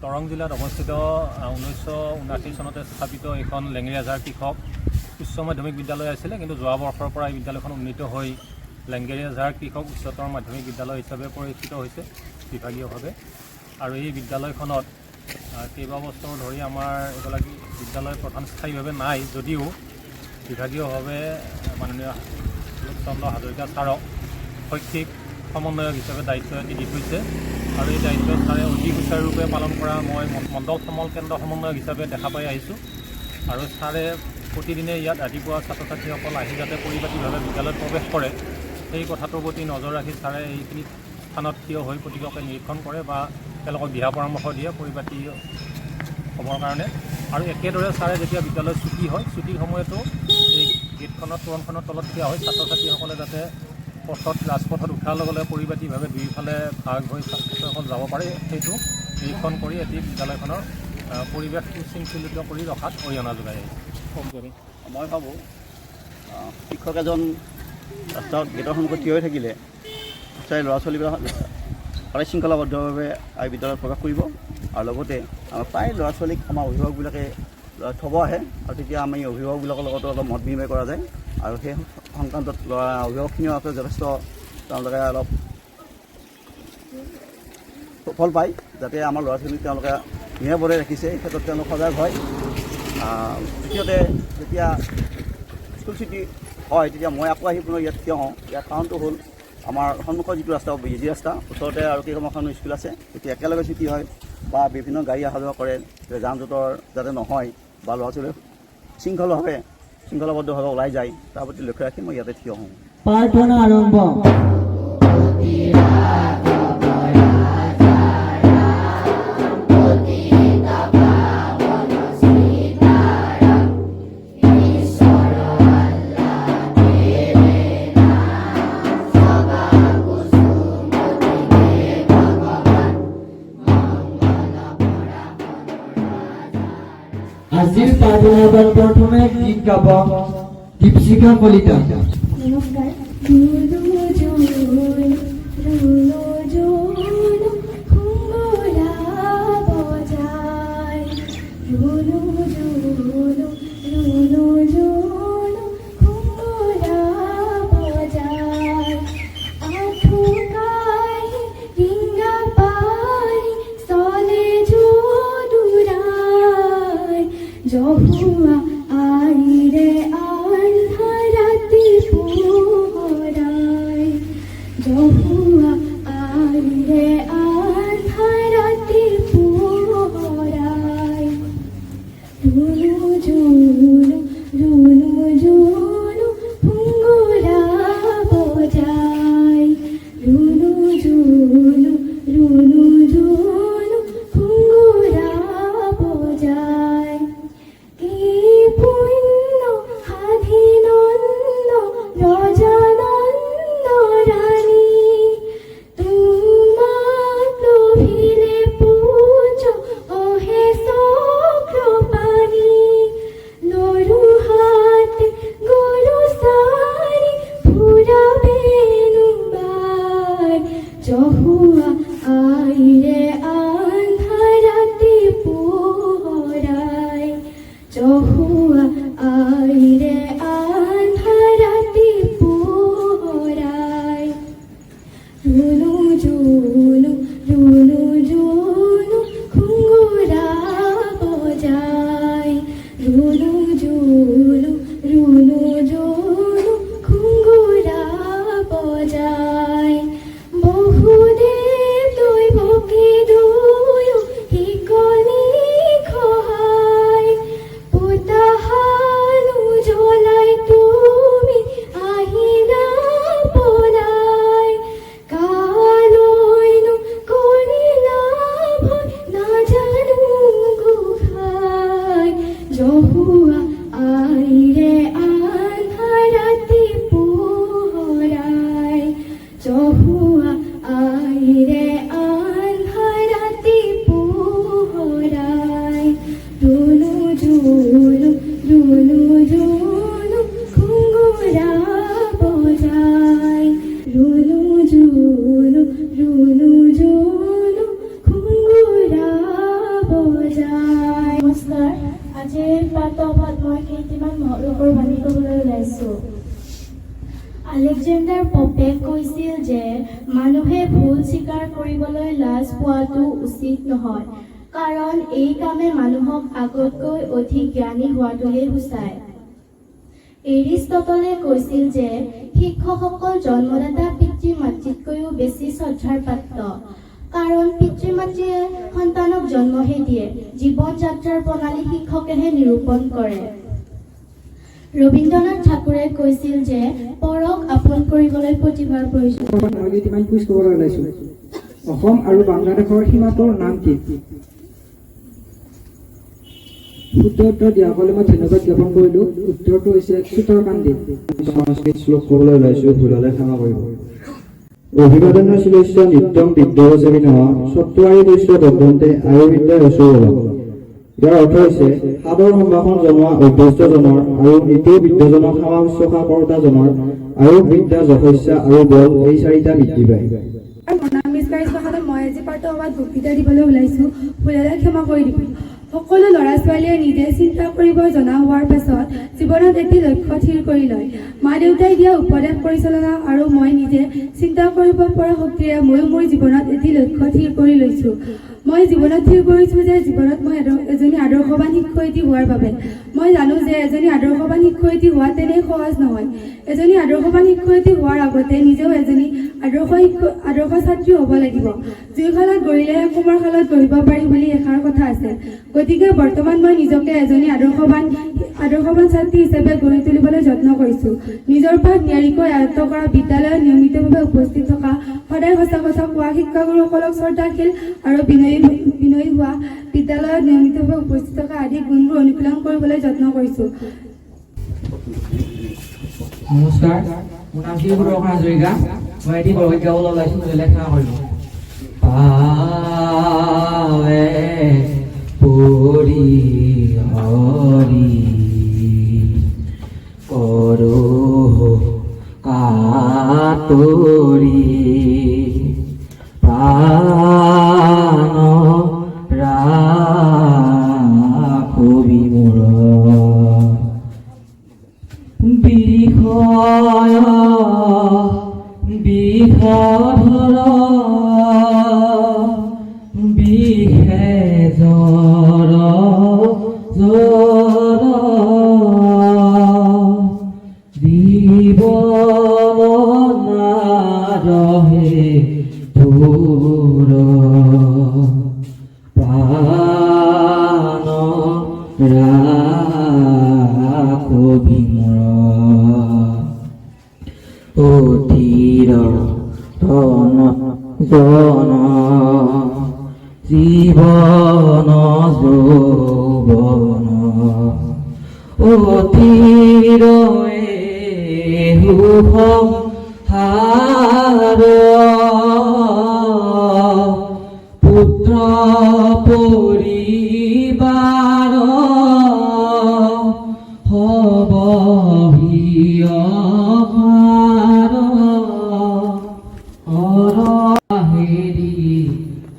দৰং জিলাত অৱস্থিত 1979 চনতে স্থাপিত এখন লেঙেৰীয়াঝাৰ কৃষক উচ্চ মাধ্যমিক বিদ্যালয় আছিলে, কিন্তু যোৱা বৰ্ষৰ পৰা এই বিদ্যালয়খন উন্নীত হৈ লেঙেৰীয়াঝাৰ কৃষক উচ্চতৰ মাধ্যমিক বিদ্যালয় হিচাপে পৰিচিত হৈছে বিভাগীয়ভাৱে। আৰু এই বিদ্যালয়খনত কেইবাবছৰ ধৰি আমাৰ এগৰাকী বিদ্যালয় প্ৰধান স্থায়ীভাৱে নাই, যদিও বিভাগীয়ভাৱে মাননীয় চন্দ্ৰ হাজৰিকা ছাৰক শৈক্ষিক সমন্বয়ক হিচাপে দায়িত্ব এটি দি থৈছে। আৰু এই দায়িত্ব ছাৰে অতি সুচাৰুৰূপে পালন কৰা মই মণ্ডল সমল কেন্দ্ৰ সমন্বয়ক হিচাপে দেখা পাই আহিছোঁ। আৰু ছাৰে প্ৰতিদিনে ইয়াত ৰাতিপুৱা ছাত্ৰ ছাত্ৰীসকল আহি যাতে পৰিপাটিভাৱে বিদ্যালয়ত প্ৰৱেশ কৰে, সেই কথাটোৰ প্ৰতি নজৰ ৰাখি ছাৰে এইখিনি স্থানত থিয় হৈ প্ৰতিগৰাকীকে নিৰীক্ষণ কৰে বা তেওঁলোকক দিহা পৰামৰ্শ দিয়ে পৰিপাটি হ'বৰ কাৰণে। আৰু একেদৰে ছাৰে যেতিয়া বিদ্যালয় ছুটি হয়, ছুটিৰ সময়তো এই গেটখনত তোৰণখনৰ তলত থিয় হৈ ছাত্ৰ ছাত্ৰীসকলে যাতে ৰাজপথত উঠাৰ লগে লগে পৰিপাটিভাৱে দুয়োফালে ভাগ হৈ ছাত্ৰসকল যাব পাৰে, সেইটো নিৰীক্ষণ কৰি এটি বিদ্যালয়খনৰ পৰিৱেশ সুশৃংখলিত কৰি ৰখাত অৰিহণা যোগাই আহিছে। মই ভাবোঁ শিক্ষক এজন ৰাস্তাত গেটৰ সন্মুখত থিয় হৈ থাকিলে সঁচাই ল'ৰা ছোৱালীবিলাক সদায় শৃংখলাবদ্ধভাৱে এই বিদ্যালয়ত প্ৰৱেশ কৰিব। আৰু লগতে প্ৰায় ল'ৰা ছোৱালীক আমাৰ অভিভাৱকবিলাকে থ'ব আহে, আৰু তেতিয়া আমি অভিভাৱকবিলাকৰ লগতো অলপ মত বিনিময় কৰা যায়। আৰু সেই সংক্ৰান্তত অভিভাৱকখিনিও আছে যথেষ্ট তেওঁলোকে অলপ সুফল পায়, যাতে আমাৰ ল'ৰা ছোৱালীক তেওঁলোকে নিৰাপদে ৰাখিছে, এই ক্ষেত্ৰত তেওঁলোক সজাগ হয়। দ্বিতীয়তে যেতিয়া স্কুল ছুটি হয়, তেতিয়া মই আকৌ আহি পুনৰ ইয়াত থিয় হওঁ। ইয়াৰ কাৰণটো হ'ল আমাৰ সন্মুখৰ যিটো ৰাস্তা বিজি ৰাস্তা, ওচৰতে আৰু কেইখনমান স্কুল আছে, তেতিয়া একেলগে ছুটি হয় বা বিভিন্ন গাড়ী অহা যোৱা কৰে, যান জঁটৰ যাতে নহয় বা ল'ৰা ছোৱালী শৃংখলাবদ্ধভাৱে ওলাই যায়, তাৰ প্ৰতি লক্ষ্য ৰাখি মই ইয়াতে থিয় হওঁ। প্ৰাৰ্থনা আৰম্ভ। আজিৰ প্ৰাৰ্থনাত প্ৰথমে গীত গাব দীপশিখা কলিতা। নমস্কাৰ। জহুয়া আইরে আন্ধারাতে পোহরায়, জহুয়া আইরে আন্ধারাতে পোহরায়। রুনু জুনু রুনু জুনু ঘুঙ্গুরা বজায়, রুনু জুনু রুনু জুনু ঘুঙ্গুরা বজায়। জহুয়া আইরে আন্ধারাতে পোহরায়, জহুয়া আইরে আন্ধারাতে পোহরায়। রুনু জুনু রুনু জুনু ঘুঙ্গুরা বজায়, রুনু জুনু রুনু জুনু ঘুঙ্গুরা বজায়। বহুদেব দৈবকে আলেকজেণ্ডাৰ পপে কৈছিল যে মানুহে ভুল স্বীকাৰ কৰিবলৈ লাজ পোৱাটো উচিত নহয়, কাৰণ এই কামে মানুহক আগতকৈ অধিক জ্ঞানী হোৱাটোহে সূচায়। এৰিষ্টটলে কৈছিল যে শিক্ষকসকল জন্মদাতা পিতৃ মাতৃতকৈও বেছি শ্ৰদ্ধাৰ পাত্ৰ, কাৰণ পিতৃ মাতৃয়ে সন্তানক জন্মহে দিয়ে, জীৱন যাত্ৰাৰ প্ৰণালী শিক্ষকেহে নিৰূপণ কৰে। ৰবীন্দ্ৰনাথ ঠাকুৰে কৈছিল যে পৰক আপোন কৰিবলৈ প্ৰতিভাৰ প্ৰয়োজন। অসম আৰু বাংলাদেশৰ সীমাটোৰ নাম কি? শুদ্ধ উত্তৰ দিয়াসকলে মই ধন্যবাদ জ্ঞাপন কৰিলোঁ। উত্তৰটো হৈছে চুতৰকান্দি। সংস্কৃত শ্লোক ক'বলৈ ওলাইছোঁ, ভুল হ'লে ক্ষমা কৰিব। অভিবাদন শিলস্য নিত্যম বিদ্যাৱচেবিনঃ চত্বাৰি দস্য বদ্ধন্তে আয়ুৰ্বিদ্যা যশোবল। ইয়াৰ অৰ্থ হৈছে সাদৰ সম্ভাষণ জনোৱা অভ্যস্তজনৰ আৰু নীতি বিদ্যাজনক সেৱা শুশ্ৰূষা কৰোঁতাজনৰ আয়ুৰ্বিদ্যা যশস্যা আৰু বল এই চাৰিটা বৃদ্ধি পায়। মই আজি পাঠসভাত বক্তৃতা দিবলৈ ওলাইছোঁ, ভুল হ'লে ক্ষমা কৰি দিব। সকলো ল'ৰা ছোৱালীয়ে নিজে চিন্তা কৰিব জনা হোৱাৰ পাছত জীৱনত এটি লক্ষ্য থিৰ কৰি লয়। মা দেউতাই দিয়া উপদেশ পৰিচালনা আৰু মই নিজে চিন্তা কৰিব পৰা শক্তিৰে ময়ো মোৰ জীৱনত এটি লক্ষ্য থিৰ কৰি লৈছোঁ। মই জীৱনত থিৰ কৰিছোঁ যে জীৱনত মই এজনী আদৰ্শৱান শিক্ষয়িত্ৰী হোৱাৰ বাবে। মই জানো যে এজনী আদৰ্শৱান শিক্ষয়িত্ৰী হোৱা তেনেই সহজ নহয়। এজনী আদৰ্শৱান শিক্ষয়িত্ৰী হোৱাৰ আগতে নিজেও এজনী আদৰ্শ ছাত্ৰী হ'ব লাগিব। জুই শালত গঢ়িলেহে কুমাৰ শালত গঢ়িব পাৰি বুলি এষাৰ কথা আছে। গতিকে বৰ্তমান মই নিজকে এজনী আদৰ্শৱান ছাত্ৰী হিচাপে গঢ়ি তুলিবলৈ যত্ন কৰিছোঁ। নিজৰ পাঠ নিয়াৰিকৈ আয়ত্ত কৰা, বিদ্যালয়ত নিয়মিতভাৱে উপস্থিত থকা, সদায় সঁচা কথা কোৱা, শিক্ষাগুৰুসকলক শ্ৰদ্ধাশীল আৰু বিনয়ী হোৱা, বিদ্যালয়ত নিয়মিতভাৱে উপস্থিত থকা আদি গুণবোৰ অনুশীলন কৰিবলৈ যত্ন কৰিছোঁ। নমস্কাৰ, মোৰ নাম শিৱপ্ৰসাদ হাজৰিকা। মই এটি বৰগীত গাবলৈ ওলাইছোঁ, লেখা কৰিলোঁ। পাৱে পৰি হৰি কৰো কাতৰি প্ৰাণ ৰাখবি মোৰ বিষয় বিষধৰ বিষে জ্বৰ জ্বৰ জীৱন নাৰহে তোৰ প্ৰাণ ৰাখবি মোৰ অধীৰ ধন জন জীবন যৌবন অধীৰ সংসাৰ পুত্ৰ পৰিবাৰ হবহিয় হেৰি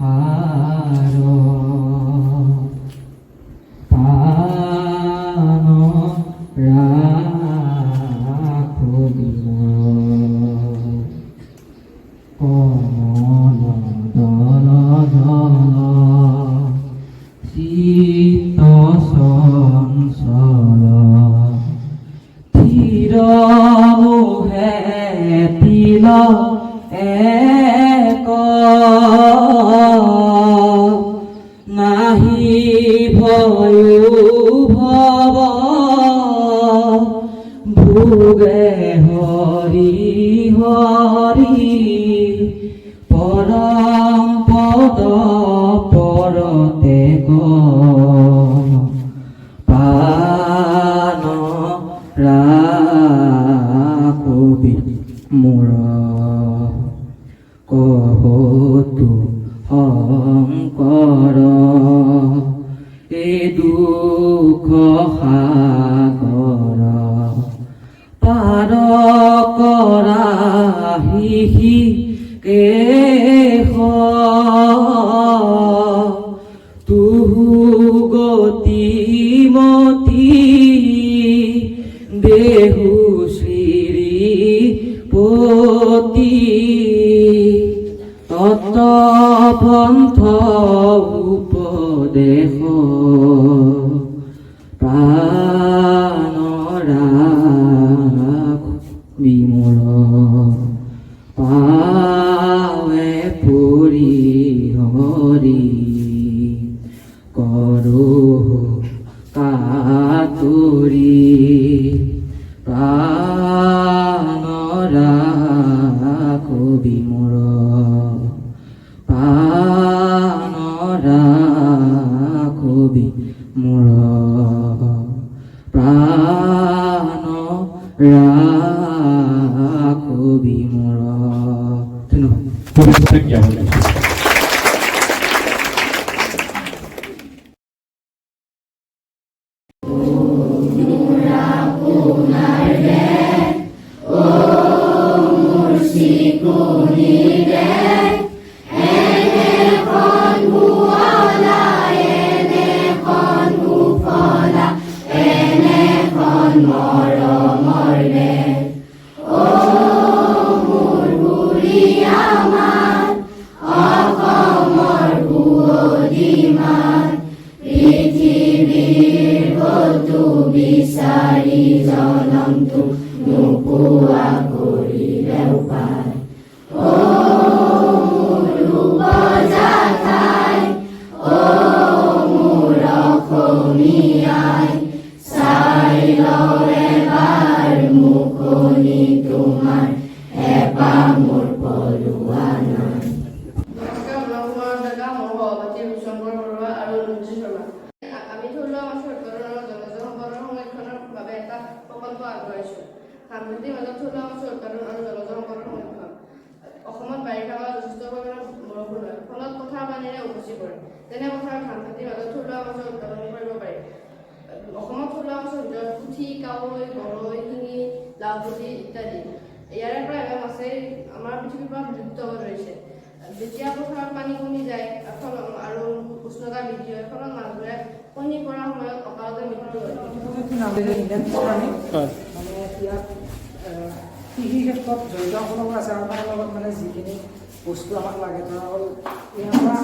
হাৰ পান ৰাখবি কমল দল জল চিত্ত চঞ্চল থিৰ মোহে তিল এক নাহি ভয়ো ভৱ ভোগে হৰি হৰি পৰম পদ পৰতে পান ৰাখবি মোৰ কহতু শংকৰ এই দুখ সাগৰ পাৰ কৰা হিহি কেশ তুহু গতি মতি দেহু শ্ৰী সত্য পন্থ উপদেশ প্ৰাণৰা বিমূঢ় পাৱে পুৰি হৰি কৰো কাতুৰি প্ৰাণৰা বিমূঢ় প্ৰাণৰা বিমূঢ় প্ৰাণৰা বিমূঢ়। ধন্যবাদ। আমি থলুৱা মাছৰ উৎপাদন আৰু জলজ সম্পদৰ সংৰক্ষণৰ বাবে এটা প্ৰকল্প আগবঢ়াইছোঁ। সাম্প্ৰতিক মাজত থলুৱা মাছৰ উৎপাদন আৰু জলজ সম্পদৰ সংৰক্ষণ। অসমত বাৰিষা কালত যথেষ্ট পৰিমাণৰ বৰষুণ হয়, ফলত পথাৰ পানীৰে উপচি পৰে। তেনে পথাৰত ধান খেতিৰ মাজত থলুৱা মাছৰ উৎপাদন কৰিব পাৰি। অসমত থলুৱা মাছৰ ভিতৰত পুঠি, কাৱৈ, গৰৈ, শিঙি, লাওপুঠি ইত্যাদি। ইয়াৰে প্ৰায়ভাগ মাছেই আমাৰ পৃথিৱীৰ পৰা বিলুপ্ত হ'ব ধৰিছে। যেতিয়া পথাৰত পানী কমি যায় আৰু উষ্ণতা বৃদ্ধি হয়, ফলত মাছবোৰে কণী পৰাৰ সময়ত অকালতে মৃত্যু হয়। মানে ইয়াত কৃষি ক্ষেত্ৰত জড়িত সকলো আছে আৰু তাৰ লগত মানে যিখিনি বস্তু আমাক লাগে, ধৰা হ'ল ইয়াৰ পৰা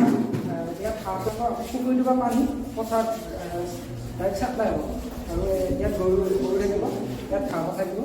ইয়াত পুখুৰীটোৰ পৰা পানী পথাৰত ডাইৰেক্ট চাপ্লাই হ'ব আৰু ইয়াত গৰু থাকিব, ইয়াত ঘাঁহ থাকিব।